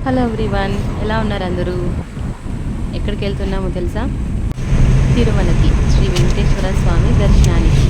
Hello everyone, ఎలా ఉన్నారు అందరూ? ఎక్కడికి వెళ్తున్నామో తెలుసా? తిరుమలకి, శ్రీ వెంకటేశ్వర స్వామి దర్శనానికి.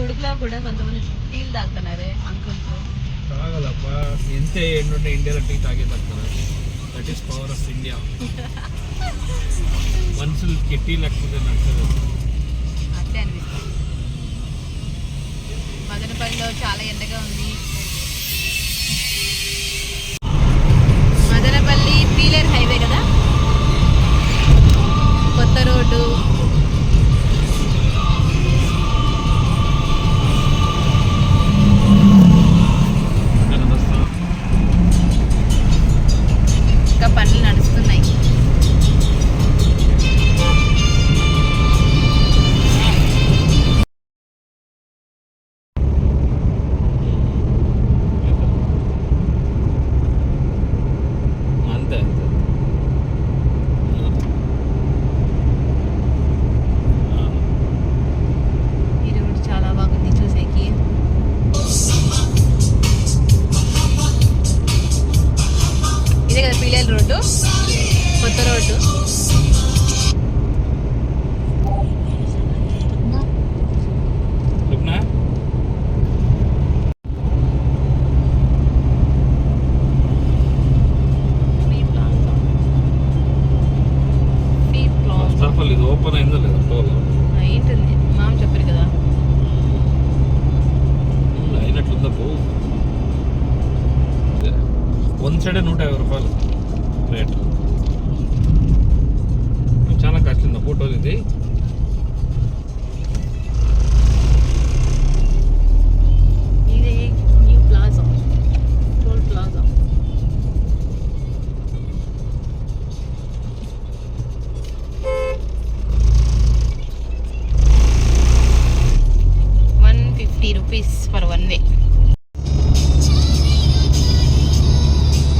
ఉడుకులో కూడా కొంతమంది టీలు తాగుతున్నారే అంకుల్స్. తాగలబ్బా, ఎంత ఎండుంటే ఇండియాలో టీ తాగే తాగుతున్నారు. That is power of India. మనుషులకి టీ లేకపోతే నచ్చదు. అట్లే అనిపిస్తుంది. మదనపల్లిలో చాలా ఎండగా ఉంది. మదనపల్లి పీలేరు హైవే కదా, కొత్త రోడ్డు. పనులు నడుస్తున్నాయి. అంతే ఈ రోడ్డు చాలా బాగుంది చూసేకి. ఇదే కదా పీలేరు రోడ్డు, కొత్త రోడ్డు. ఇది ఓపెన్ అయిందో లేదా టోల్ ఏంటుంది మామ చెప్పారు కదా, అయినట్లుందా పోవు. వన్ సైడే 150 రూపాయలు రేట్. చాలా కాస్ట్ ఉంది ఫోటోలు. ఇది ఇదే new plaza, toll plaza. ₹150 for one way.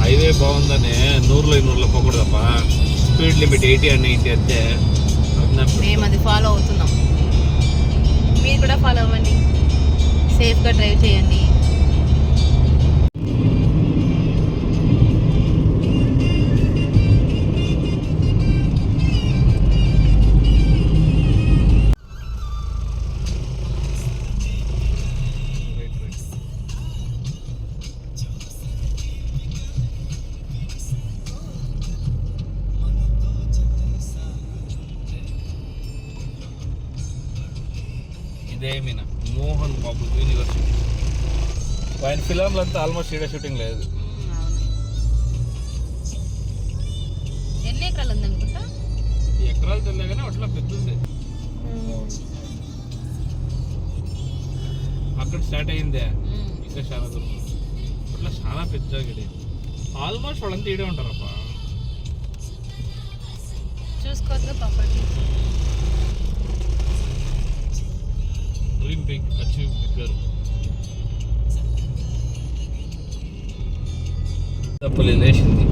Highway బాగుందని 100లో పోకూడదమ్మా. స్పీడ్ లిమిట్ 80 and 90 అంతే. మేము అది ఫాలో అవుతున్నాం. మీరు కూడా ఫాలో అవ్వండి, సేఫ్గా డ్రైవ్ చేయండి. ఇదేమినా మోహన్ బాబు యూనివర్సిటీ. ఆయన ఫిలంలు అంతా ఆల్మోస్ట్ ఈడ షూటింగ్ లేదు. ఎన్ని ఎకరాలు ఉందనుకుంటా? ఎకరాలు తెలియదు కానీ అట్లా పెద్దది. అక్కడ స్టార్ట్ అయిందే, ఇంకా చాలా దూరం. అట్లా చాలా పెద్ద గడి. ఆల్మోస్ట్ వాళ్ళంతా ఈడే ఉంటారప్ప. చూసుకోవద్దు property. Dream big, achieve bigger. తప్పలేదు లేచింది.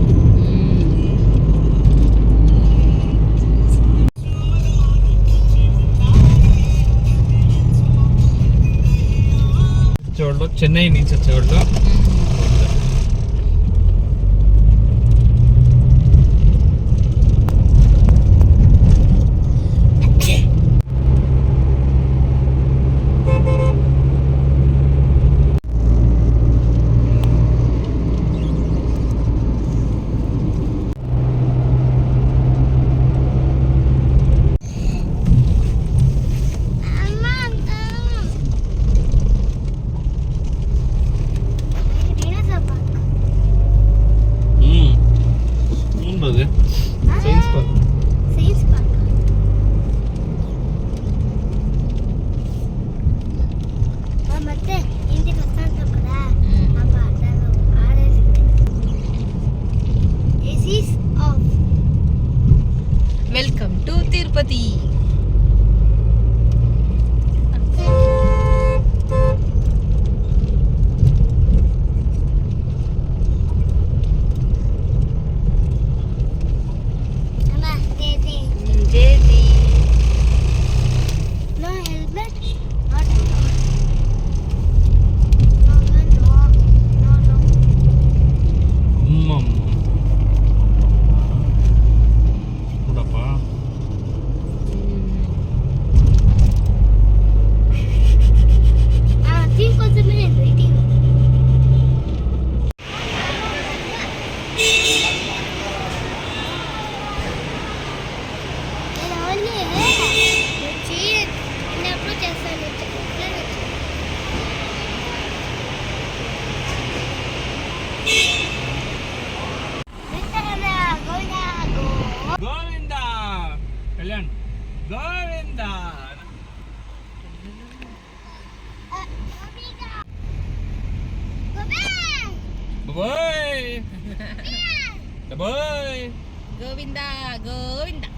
వచ్చేవాళ్ళు చెన్నై నుంచి వచ్చేవాళ్ళు. ఉండదు సైన్స్ పార్క్. ಮತ್ತೆ ಇಂటిಗೆ ವಸ್ತಾಂತ కదా ಅಪ್ಪ ಅದನ್ನು ಆಡೇಸಿ ಏಸಿಸ್ ಆಫ್. Welcome to Tirupati. ಅಮ್ಮ ದೇದಿ జేజీ. No helmet not no no no no అమ్మమ్మ చూడప్పా. దీనికోసమే నేను వెయిటింగ్. నేను ఓన్లీ వచ్చి చిన్నప్పుడు చేస్తాను. గోవింద కళ్యాణ్ గోవింద. Bye bye. గోవిందా గోవిందా.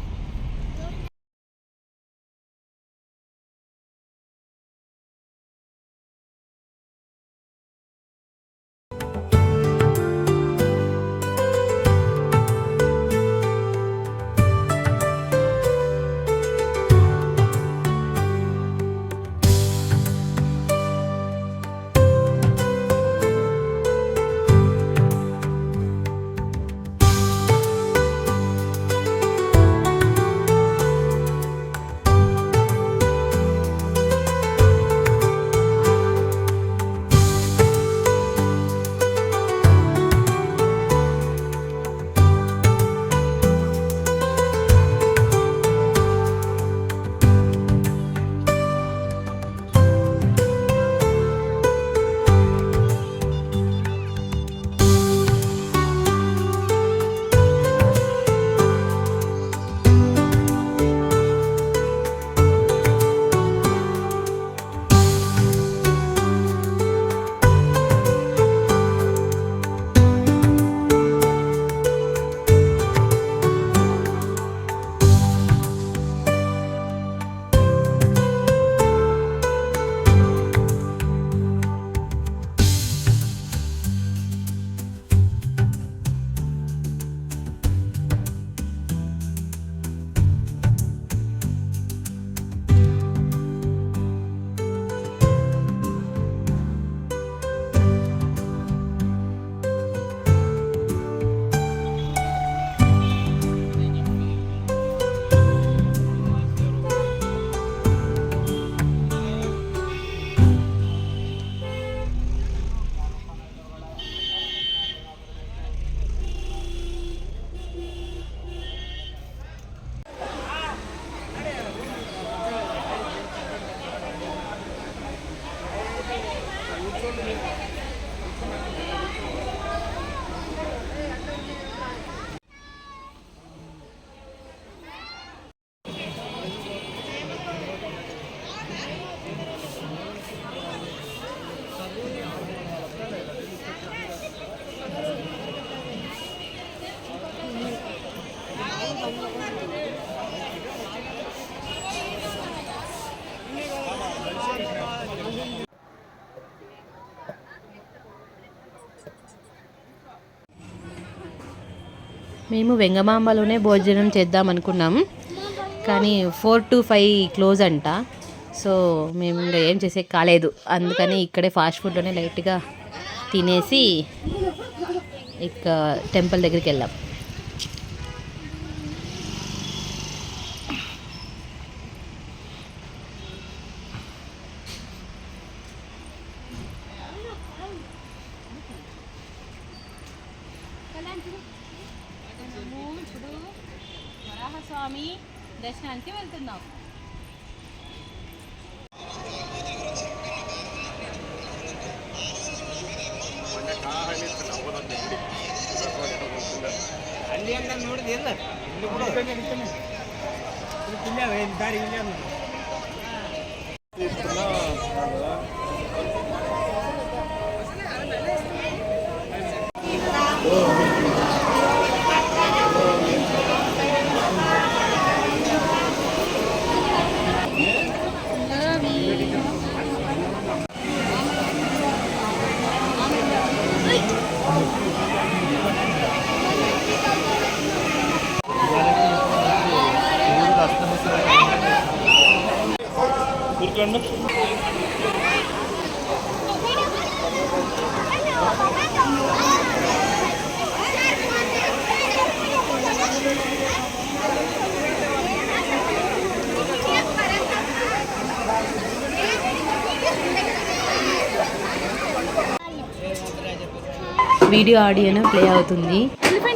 మేము వెంగమాంబలోనే భోజనం చేద్దాం అనుకున్నాం, కానీ 4 to 5 క్లోజ్ అంట. సో మేము ఇంకా ఏం చేసే కాలేదు, అందుకని ఇక్కడే ఫాస్ట్ ఫుడ్లోనే లైట్గా తినేసి ఇక టెంపుల్ దగ్గరికి వెళ్ళాం. ఇప్పుడు వరాహస్వామి దర్శనానికి వెళ్తున్నాం. వీడియో ఆడియోను ప్లే అవుతుంది.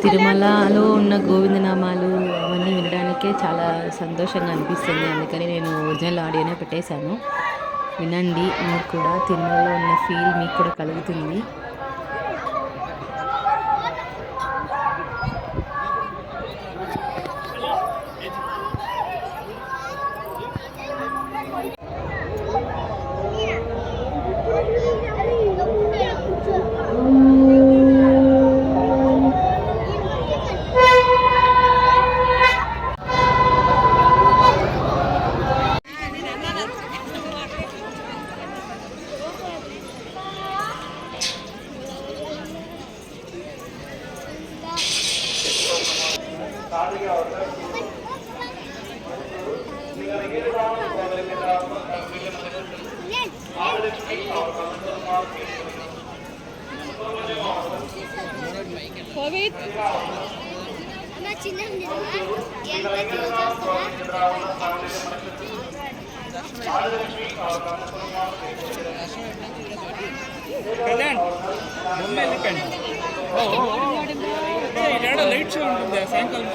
తిరుమలలో ఉన్న గోవిందనామాలు అవన్నీ వినడానికే చాలా సంతోషంగా అనిపిస్తుంది, అందుకని నేను ఒరిజినల్ ఆడియోనే పెట్టేశాను. వినండి, మీరు కూడా తిరుమలలో ఉన్న ఫీల్ మీకు కూడా కలుగుతుంది. లైట్ షో ఉంటుంది సాయంకాలం.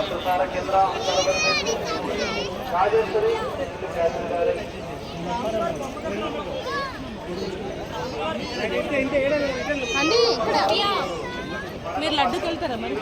ప్రసార కేంద్ర రాజేశ్వరి మీరు లడ్డుకి వెళ్తారా మరి?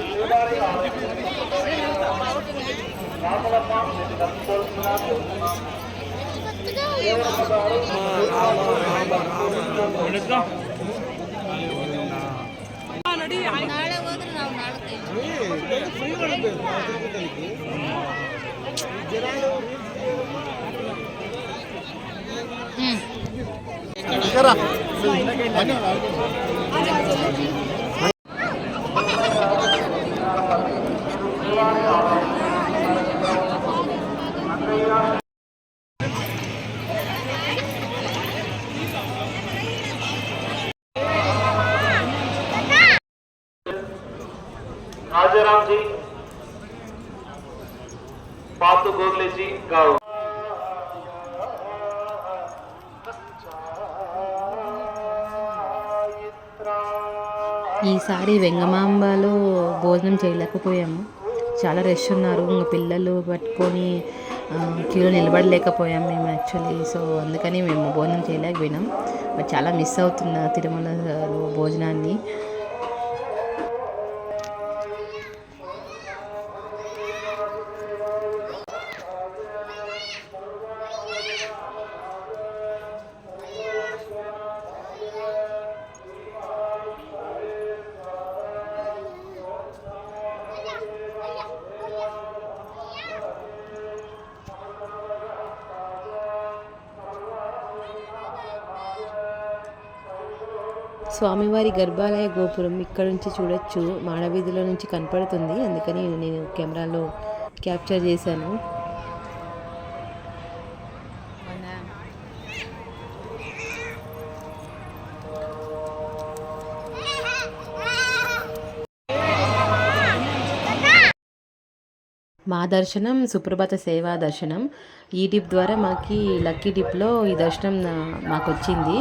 राजाराम जी, पातु गोगले जी गाओ। ఈసారి వెంగమాంబలో భోజనం చేయలేకపోయాము, చాలా రష్ ఉన్నారు. ఇంకా పిల్లలు పట్టుకొని క్యూలో నిలబడలేకపోయాం మేము యాక్చువల్లీ. సో అందుకని మేము భోజనం చేయలేకపోయినాం. బట్ చాలా మిస్ అవుతున్నా తిరుమలలో భోజనాన్ని. స్వామివారి గర్భాలయ గోపురం ఇక్కడ నుంచి చూడొచ్చు, మాడవీధిలో నుంచి కనపడుతుంది. అందుకని నేను కెమెరాలో క్యాప్చర్ చేశాను. మా దర్శనం సుప్రభాత సేవా దర్శనం. ఈ టిప్ ద్వారా మాకు లక్కీ టిప్లో ఈ దర్శనం మాకు వచ్చింది.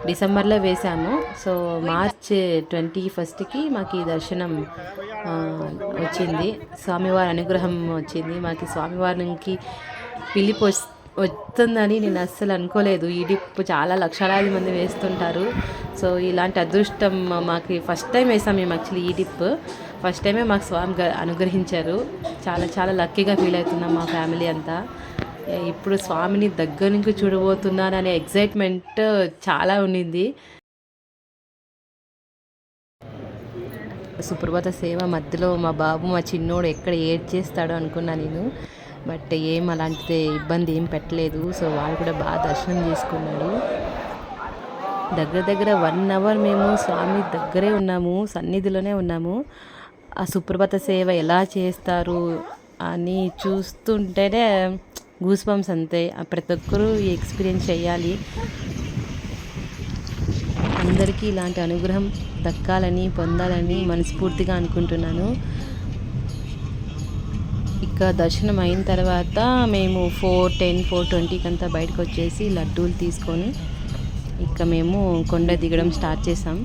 డిసెంబర్లో వేసాము. సో మార్చ్ 21కి మాకు ఈ దర్శనం వచ్చింది. స్వామివారి అనుగ్రహం వచ్చింది. మాకు స్వామివారికి పిలిపి వస్తుందని నేను అస్సలు అనుకోలేదు. ఈ టిప్ చాలా లక్షలాది మంది వేస్తుంటారు. సో ఇలాంటి అదృష్టం మాకు ఫస్ట్ టైం వేసాం మేము. యాక్చువల్లీ ఈ టిప్ ఫస్ట్ టైమే మాకు స్వామి అనుగ్రహించారు. చాలా చాలా లక్కీగా ఫీల్ అవుతున్నాం మా ఫ్యామిలీ అంతా. ఇప్పుడు స్వామిని దగ్గర నుంచి చూడబోతున్నాను అనే ఎగ్జైట్మెంట్ చాలా ఉండింది. సుప్రభాత సేవ మధ్యలో మా బాబు మా చిన్నోడు ఎక్కడ ఏడ్ చేస్తాడో అనుకున్నా నేను. బట్ ఏం అలాంటిదే ఇబ్బంది ఏం పెట్టలేదు. సో వాడు కూడా బాగా దర్శనం చేసుకున్నాడు. దగ్గర 1 అవర్ మేము స్వామి దగ్గరే ఉన్నాము, సన్నిధిలోనే ఉన్నాము. ఆ సుప్రభాత సేవ ఎలా చేస్తారు అని చూస్తుంటేనే గూస్ బంప్స్ అంతే. ప్రతి ఒక్కరూ ఈ ఎక్స్పీరియన్స్ చేయాలి. అందరికీ ఇలాంటి అనుగ్రహం దక్కాలని పొందాలని మనస్ఫూర్తిగా అనుకుంటున్నాను. ఇక దర్శనం అయిన తర్వాత మేము 4:10, 4:20 అంతా బయటకు వచ్చేసి లడ్డూలు తీసుకొని ఇక మేము కొండ దిగడం స్టార్ట్ చేసాం.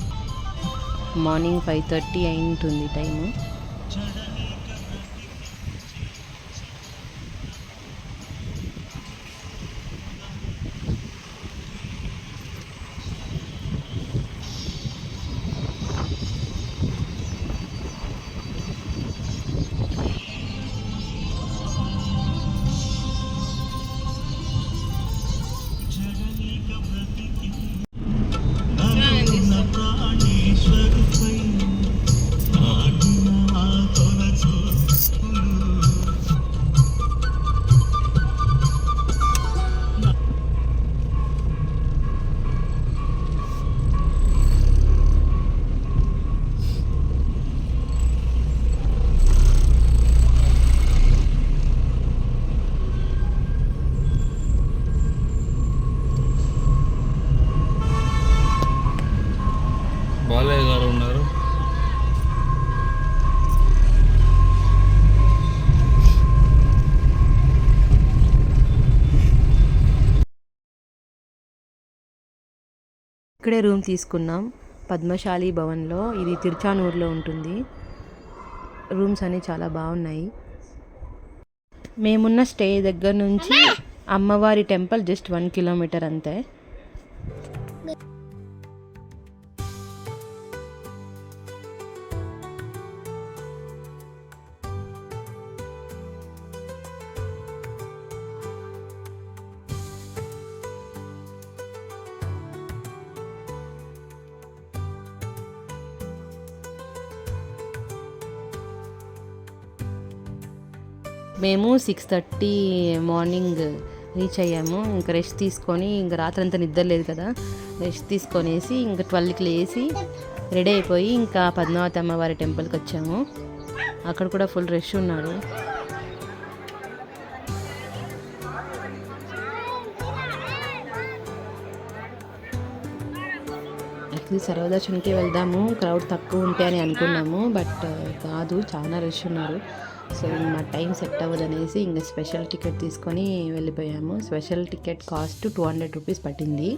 మార్నింగ్ 5:30 అయి ఉంటుంది టైము. బాలయ్య గారు ఉన్నారు. ఇక్కడే రూమ్ తీసుకున్నాం పద్మశాలి భవన్లో. ఇది తిరుచానూరులో ఉంటుంది. రూమ్స్ అన్నీ చాలా బాగున్నాయి. మేమున్న స్టే దగ్గర నుంచి అమ్మవారి టెంపుల్ జస్ట్ 1 కిలోమీటర్ అంతే. మేము 6:30 మార్నింగ్ రీచ్ అయ్యాము. ఇంకా రెస్ట్ తీసుకొని, ఇంకా రాత్రంతా నిద్ర లేదు కదా, రెస్ట్ తీసుకొనేసి ఇంకా 12కి లేసి రెడీ అయిపోయి ఇంకా పద్మావతి అమ్మవారి టెంపుల్కి వచ్చాము. అక్కడ కూడా ఫుల్ రష్ ఉన్నారు. యాక్చువల్లీ సర్వదర్శన్కి వెళ్దాము, క్రౌడ్ తక్కువ ఉంటే అని అనుకున్నాము. బట్ కాదు, చాలా రష్ ఉన్నారు. సో మా టైం సెట్ అవ్వదనేసి ఇంకా స్పెషల్ టికెట్ తీసుకొని వెళ్ళిపోయాము. స్పెషల్ టికెట్ కాస్ట్ 200 రూపీస్ పట్టింది.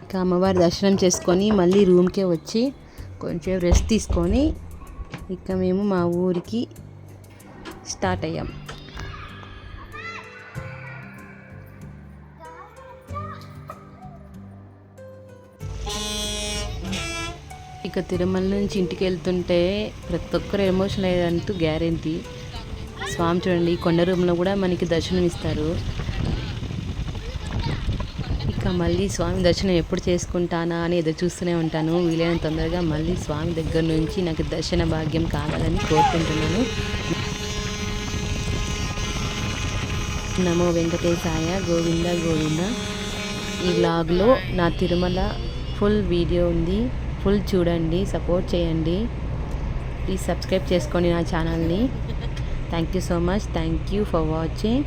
ఇంకా అమ్మవారి దర్శనం చేసుకొని మళ్ళీ రూమ్కే వచ్చి కొంచెం రెస్ట్ తీసుకొని ఇక మేము మా ఊరికి స్టార్ట్ అయ్యాం. ఇక తిరుమల నుంచి ఇంటికి వెళ్తుంటే ప్రతి ఒక్కరు ఎమోషనల్ అయ్యేదంటూ గ్యారెంటీ. స్వామి చూడండి, కొండ రూమ్లో కూడా మనకి దర్శనం ఇస్తారు. ఇక మళ్ళీ స్వామి దర్శనం ఎప్పుడు చేసుకుంటానా అని ఎదురు చూస్తూనే ఉంటాను. వీలైనంత తొందరగా మళ్ళీ స్వామి దగ్గర నుంచి నాకు దర్శన భాగ్యం కావాలని కోరుకుంటున్నాను. నమో వెంకటేశాయ, గోవింద గోవింద. ఈ వ్లాగ్లో నా తిరుమల ఫుల్ వీడియో ఉంది. ఫుల్ చూడండి, సపోర్ట్ చేయండి. ప్లీజ్ సబ్స్క్రైబ్ చేసుకోండి నా ఛానల్ని. Thank you so much. Thank you for watching.